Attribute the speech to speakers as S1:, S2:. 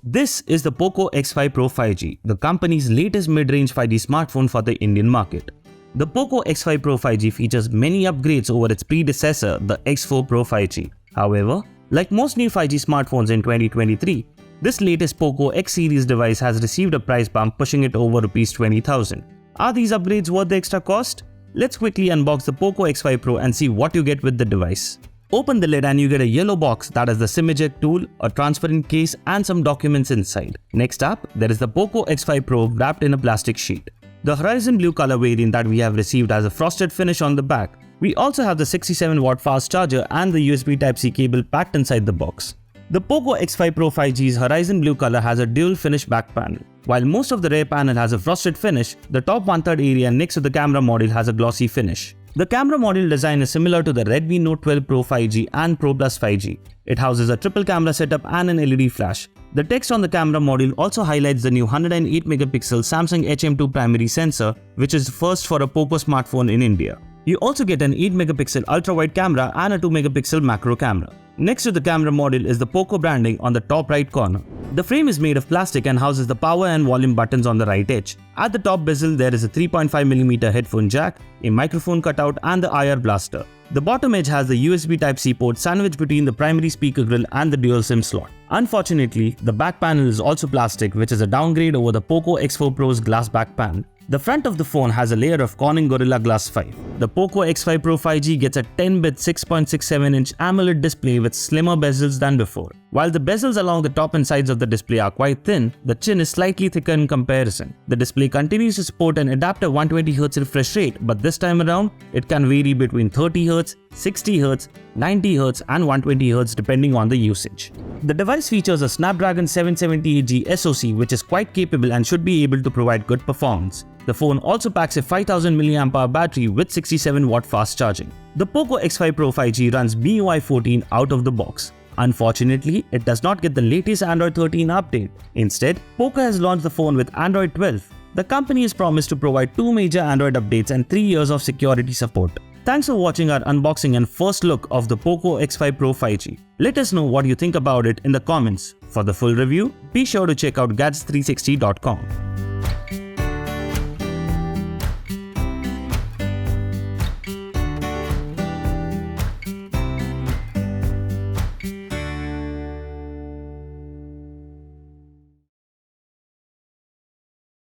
S1: This is the Poco X5 Pro 5G, the company's latest mid-range 5G smartphone for the Indian market. The Poco X5 Pro 5G features many upgrades over its predecessor, the X4 Pro 5G. However, like most new 5G smartphones in 2023, this latest Poco X series device has received a price bump pushing it over Rs 20,000. Are these upgrades worth the extra cost? Let's quickly unbox the Poco X5 Pro and see what you get with the device. Open the lid and you get a yellow box that has the SIM eject tool, a transparent case and some documents inside. Next up, there is the Poco X5 Pro wrapped in a plastic sheet. The horizon blue color variant that we have received has a frosted finish on the back. We also have the 67-watt fast charger and the USB Type-C cable packed inside the box. The Poco X5 Pro 5G's horizon blue color has a dual finish back panel. While most of the rear panel has a frosted finish, the top 1/3 area next to the camera module has a glossy finish. The camera module design is similar to the Redmi Note 12 Pro 5G and Pro Plus 5G. It houses a triple camera setup and an LED flash. The text on the camera module also highlights the new 108MP Samsung HM2 primary sensor, which is first for a Poco smartphone in India. You also get an 8MP ultra-wide camera and a 2MP macro camera. Next to the camera module is the Poco branding on the top right corner. The frame is made of plastic and houses the power and volume buttons on the right edge. At the top bezel, there is a 3.5mm headphone jack, a microphone cutout and the IR blaster. The bottom edge has the USB Type-C port sandwiched between the primary speaker grill and the dual SIM slot. Unfortunately, the back panel is also plastic, which is a downgrade over the Poco X4 Pro's glass back panel. The front of the phone has a layer of Corning Gorilla Glass 5. The Poco X5 Pro 5G gets a 10-bit 6.67-inch AMOLED display with slimmer bezels than before. While the bezels along the top and sides of the display are quite thin, the chin is slightly thicker in comparison. The display continues to support an adaptive 120Hz refresh rate, but this time around, it can vary between 30Hz, 60Hz, 90Hz and 120Hz depending on the usage. The device features a Snapdragon 778G SoC, which is quite capable and should be able to provide good performance. The phone also packs a 5000 mAh battery with 67-watt fast charging. The Poco X5 Pro 5G runs MIUI 14 out of the box. Unfortunately, it does not get the latest Android 13 update. Instead, Poco has launched the phone with Android 12. The company has promised to provide 2 major Android updates and 3 years of security support. Thanks for watching our unboxing and first look of the Poco X5 Pro 5G. Let us know what you think about it in the comments. For the full review, be sure to check out gadgets360.com.